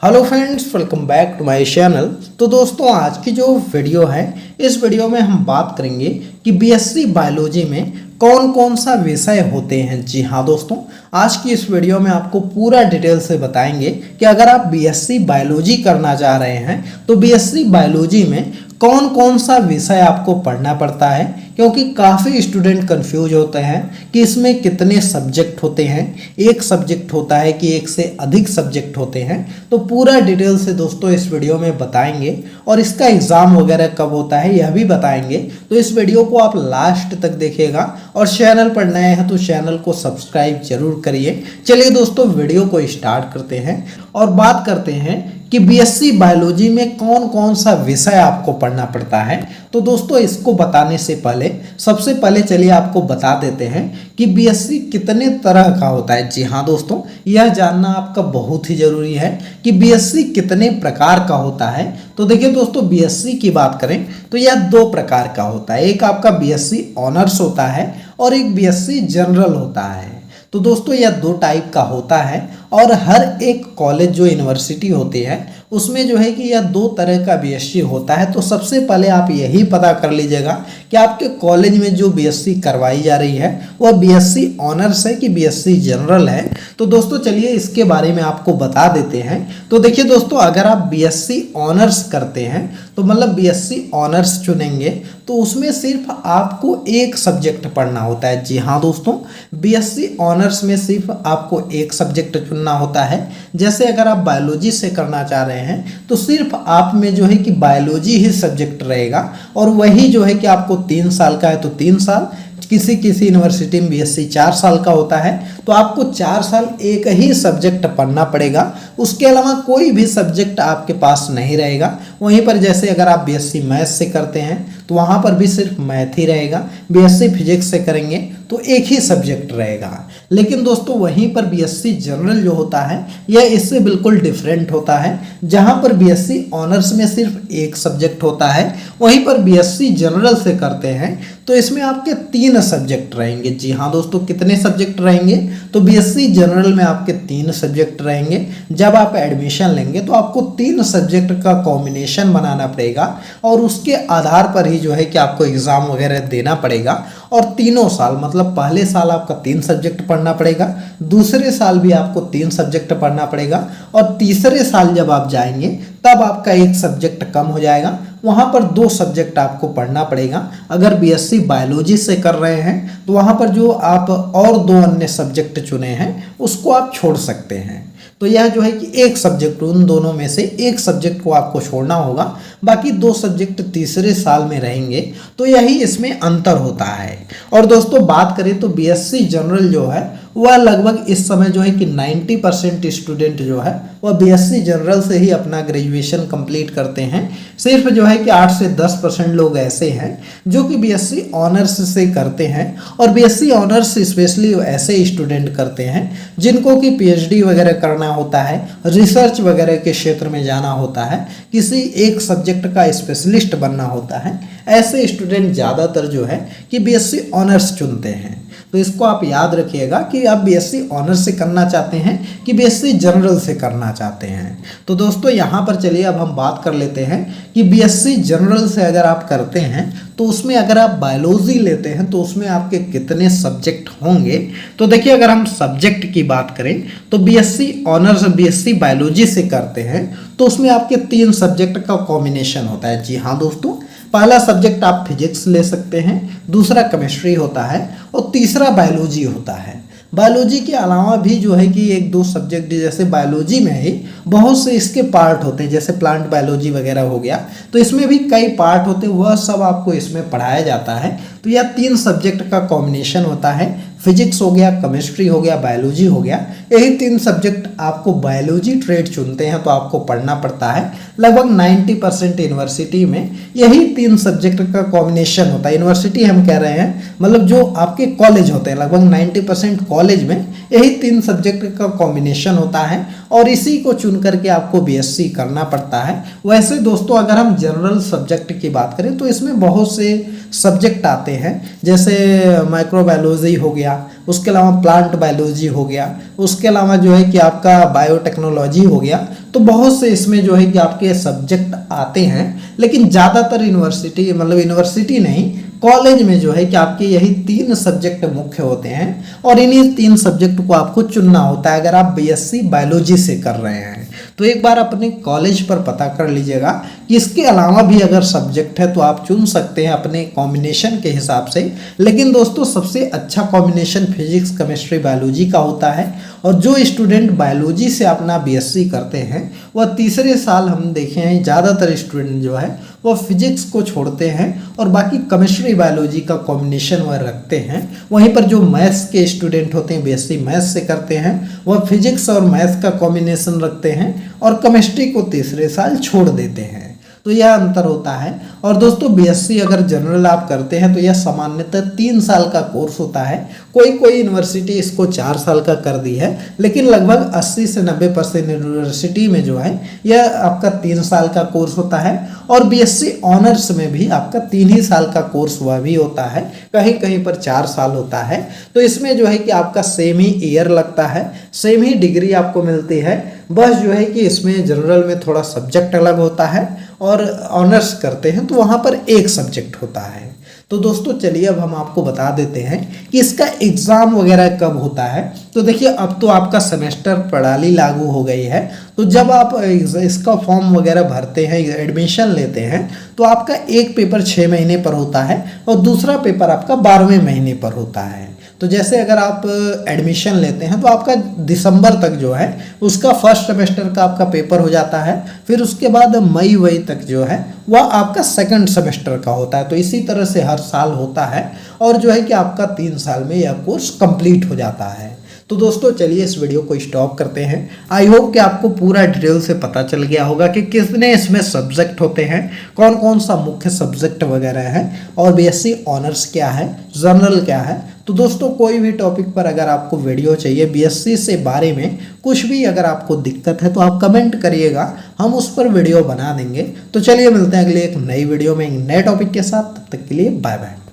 Hello friends, welcome back to my channel. तो दोस्तों, आज की जो वीडियो है, इस वीडियो में हम बात करेंगे कि बीएससी बायोलॉजी में कौन कौन सा विषय होते हैं। जी हाँ दोस्तों, आज की इस वीडियो में आपको पूरा डिटेल से बताएंगे कि अगर आप बीएससी बायोलॉजी करना चाह रहे हैं तो बीएससी बायोलॉजी में कौन कौन सा विषय आपको पढ़ना पड़ता है, क्योंकि काफ़ी स्टूडेंट कंफ्यूज होते हैं कि इसमें कितने सब्जेक्ट होते हैं, एक सब्जेक्ट होता है कि एक से अधिक सब्जेक्ट होते हैं। तो पूरा डिटेल से दोस्तों इस वीडियो में बताएंगे और इसका एग्ज़ाम वगैरह कब होता है यह भी बताएंगे। तो इस वीडियो को आप लास्ट तक देखिएगा और चैनल पर नए हैं तो चैनल को सब्सक्राइब जरूर करिए। चलिए दोस्तों, वीडियो को स्टार्ट करते हैं और बात करते हैं कि बीएससी बायोलॉजी में कौन कौन सा विषय आपको पढ़ना पड़ता है। तो दोस्तों, इसको बताने से पहले सबसे पहले चलिए आपको बता देते हैं कि बीएससी कितने तरह का होता है। जी हाँ दोस्तों, यह जानना आपका बहुत ही जरूरी है कि बीएससी कितने प्रकार का होता है। तो देखिए दोस्तों, बीएससी की बात करें तो यह दो प्रकार का होता है। एक आपका बीएससी ऑनर्स होता है और एक बीएससी जनरल होता है। तो दोस्तों, यह दो टाइप का होता है और हर एक कॉलेज जो यूनिवर्सिटी होती है उसमें जो है कि यह दो तरह का बीएससी होता है। तो सबसे पहले आप यही पता कर लीजिएगा कि आपके कॉलेज में जो बीएससी करवाई जा रही है वह बीएससी ऑनर्स है कि बीएससी जनरल है। तो दोस्तों चलिए इसके बारे में आपको बता देते हैं। तो देखिए दोस्तों, अगर आप बीएससी ऑनर्स करते हैं तो मतलब बीएससी ऑनर्स चुनेंगे तो उसमें सिर्फ आपको एक सब्जेक्ट पढ़ना होता है। जी हाँ दोस्तों, बीएससी ऑनर्स में सिर्फ आपको एक सब्जेक्ट चुनना होता है। जैसे अगर आप बायोलॉजी से करना चाह रहे हैं तो सिर्फ आप में जो है कि बायोलॉजी ही सब्जेक्ट रहेगा और वही जो है कि आपको 3 साल का है तो 3 साल, किसी किसी यूनिवर्सिटी में बीएससी 4 साल का होता है तो आपको 4 साल एक ही सब्जेक्ट पढ़ना पड़ेगा। उसके अलावा कोई भी सब्जेक्ट आपके पास नहीं रहेगा। वहीं पर जैसे अगर आप बीएससी मैथ से करते हैं तो वहाँ पर भी सिर्फ मैथ ही रहेगा। बीएससी फिजिक्स से करेंगे तो एक ही सब्जेक्ट रहेगा। लेकिन दोस्तों, वहीं पर बीएससी जनरल जो होता है यह इससे बिल्कुल डिफरेंट होता है। जहाँ पर बीएससी ऑनर्स में सिर्फ एक सब्जेक्ट होता है, वहीं पर बीएससी जनरल से करते हैं तो इसमें आपके 3 सब्जेक्ट रहेंगे। जी हाँ दोस्तों, कितने सब्जेक्ट रहेंगे? तो बीएससी जनरल में आपके 3 सब्जेक्ट रहेंगे। जब आप एडमिशन लेंगे तो आपको 3 सब्जेक्ट का कॉम्बिनेशन बनाना पड़ेगा और उसके आधार पर ही जो है कि आपको एग्ज़ाम वगैरह देना पड़ेगा। और तीनों साल मतलब पहले साल आपका 3 सब्जेक्ट पढ़ना पड़ेगा, दूसरे साल भी आपको 3 सब्जेक्ट पढ़ना पड़ेगा और तीसरे साल जब आप जाएंगे तब आपका एक सब्जेक्ट कम हो जाएगा, वहाँ पर 2 सब्जेक्ट आपको पढ़ना पड़ेगा। अगर बीएससी बायोलॉजी से कर रहे हैं तो वहाँ पर जो आप और 2 अन्य सब्जेक्ट चुने हैं उसको आप छोड़ सकते हैं। तो यह जो है कि एक सब्जेक्ट, उन दोनों में से एक सब्जेक्ट को आपको छोड़ना होगा, बाकी 2 सब्जेक्ट तीसरे साल में रहेंगे। तो यही इसमें अंतर होता है। और दोस्तों बात करें तो बीएससी जनरल जो है वह लगभग इस समय जो है कि 90% स्टूडेंट जो है वह बीएससी जनरल से ही अपना ग्रेजुएशन कंप्लीट करते हैं। सिर्फ जो है कि 8 से 10% लोग ऐसे हैं जो कि बीएससी ऑनर्स से करते हैं। और बीएससी ऑनर्स स्पेशली ऐसे स्टूडेंट करते हैं जिनको कि पीएचडी वगैरह करना होता है, रिसर्च वगैरह के क्षेत्र में जाना होता है, किसी एक सब्जेक्ट का स्पेशलिस्ट बनना होता है। ऐसे स्टूडेंट ज़्यादातर जो है कि बीएससी ऑनर्स चुनते हैं। तो इसको आप याद रखिएगा कि आप बीएससी ऑनर्स से करना चाहते हैं कि बीएससी जनरल से करना चाहते हैं। तो दोस्तों, यहाँ पर चलिए अब हम बात कर लेते हैं कि बीएससी जनरल से अगर आप करते हैं तो उसमें अगर आप बायोलॉजी लेते हैं तो उसमें आपके कितने सब्जेक्ट होंगे। तो देखिए, अगर हम सब्जेक्ट की बात करें तो बीएससी ऑनर्स बीएससी बायोलॉजी से करते हैं तो उसमें आपके 3 सब्जेक्ट का कॉम्बिनेशन होता है। जी हाँ दोस्तों, पहला सब्जेक्ट आप फिजिक्स ले सकते हैं, दूसरा केमिस्ट्री होता है और तीसरा बायोलॉजी होता है। बायोलॉजी के अलावा भी जो है कि 1-2 सब्जेक्ट, जैसे बायोलॉजी में ही बहुत से इसके पार्ट होते हैं, जैसे प्लांट बायोलॉजी वगैरह हो गया, तो इसमें भी कई पार्ट होते हैं, वह सब आपको इसमें पढ़ाया जाता है। तो यह 3 सब्जेक्ट का कॉम्बिनेशन होता है। फिजिक्स हो गया, केमिस्ट्री हो गया, बायोलॉजी हो गया। यही 3 सब्जेक्ट आपको बायोलॉजी ट्रेड चुनते हैं तो आपको पढ़ना पड़ता है। लगभग 90% यूनिवर्सिटी में यही 3 सब्जेक्ट का कॉम्बिनेशन होता है। यूनिवर्सिटी हम कह रहे हैं, मतलब जो आपके कॉलेज होते हैं, लगभग 90% कॉलेज में यही 3 सब्जेक्ट का कॉम्बिनेशन होता है और इसी को चुन करके आपको बीएससी करना पड़ता है। वैसे दोस्तों, अगर हम जनरल सब्जेक्ट की बात करें तो इसमें बहुत से सब्जेक्ट आते हैं, जैसे माइक्रोबायोलॉजी हो गया, उसके अलावा प्लांट बायोलॉजी हो गया, उसके अलावा जो है कि आपका बायोटेक्नोलॉजी हो गया। तो बहुत से इसमें जो है कि आपके सब्जेक्ट आते हैं, लेकिन ज़्यादातर यूनिवर्सिटी मतलब यूनिवर्सिटी नहीं, कॉलेज में जो है कि आपके यही 3 सब्जेक्ट मुख्य होते हैं और इन्हीं 3 सब्जेक्ट को आपको चुनना होता है अगर आप बीएससी बायोलॉजी से कर रहे हैं। तो एक बार अपने कॉलेज पर पता कर लीजिएगा कि इसके अलावा भी अगर सब्जेक्ट है तो आप चुन सकते हैं अपने कॉम्बिनेशन के हिसाब से। लेकिन दोस्तों सबसे अच्छा कॉम्बिनेशन फिजिक्स, केमिस्ट्री, बायोलॉजी का होता है। और जो स्टूडेंट बायोलॉजी से अपना बीएससी करते हैं वह तीसरे साल हम देखे हैं ज़्यादातर स्टूडेंट जो है वह फिजिक्स को छोड़ते हैं और बाकी केमिस्ट्री बायोलॉजी का कॉम्बिनेशन वह रखते हैं। वहीं पर जो मैथ्स के स्टूडेंट होते हैं, बीएससी मैथ्स से करते हैं, वह फिजिक्स और मैथ्स का कॉम्बिनेशन रखते हैं और केमिस्ट्री को तीसरे साल छोड़ देते हैं। तो यह अंतर होता है। और दोस्तों बीएससी अगर जनरल आप करते हैं तो यह सामान्यतः 3 साल का कोर्स होता है। कोई यूनिवर्सिटी इसको 4 साल का कर दी है, लेकिन लगभग 80 से 90% यूनिवर्सिटी में जो है यह आपका 3 साल का कोर्स होता है। और बीएससी ऑनर्स में भी आपका 3 ही साल का कोर्स वह भी होता है, कहीं कहीं पर 4 साल होता है। तो इसमें जो है कि आपका सेम ही ईयर लगता है, सेम ही डिग्री आपको मिलती है। बस जो है कि इसमें जनरल में थोड़ा सब्जेक्ट अलग होता है और ऑनर्स करते हैं तो वहाँ पर एक सब्जेक्ट होता है। तो दोस्तों चलिए अब हम आपको बता देते हैं कि इसका एग्ज़ाम वगैरह कब होता है। तो देखिए अब तो आपका सेमेस्टर प्रणाली लागू हो गई है। तो जब आप इसका फॉर्म वगैरह भरते हैं, एडमिशन लेते हैं, तो आपका एक पेपर 6 महीने पर होता है और दूसरा पेपर आपका 12वें महीने पर होता है। तो जैसे अगर आप एडमिशन लेते हैं तो आपका दिसंबर तक जो है उसका फर्स्ट सेमेस्टर का आपका पेपर हो जाता है, फिर उसके बाद मई तक जो है वह आपका सेकंड सेमेस्टर का होता है। तो इसी तरह से हर साल होता है और जो है कि आपका 3 साल में यह कोर्स कंप्लीट हो जाता है। तो दोस्तों चलिए इस वीडियो को स्टॉप करते हैं। आई होप कि आपको पूरा डिटेल से पता चल गया होगा कि कितने इसमें सब्जेक्ट होते हैं, कौन कौन सा मुख्य सब्जेक्ट वगैरह है और बीएससी ऑनर्स क्या है, जनरल क्या है। तो दोस्तों कोई भी टॉपिक पर अगर आपको वीडियो चाहिए बीएससी से बारे में कुछ भी अगर आपको दिक्कत है तो आप कमेंट करिएगा, हम उस पर वीडियो बना देंगे। तो चलिए मिलते हैं अगले एक नई वीडियो में एक नए टॉपिक के साथ। तब तक के लिए बाय बाय।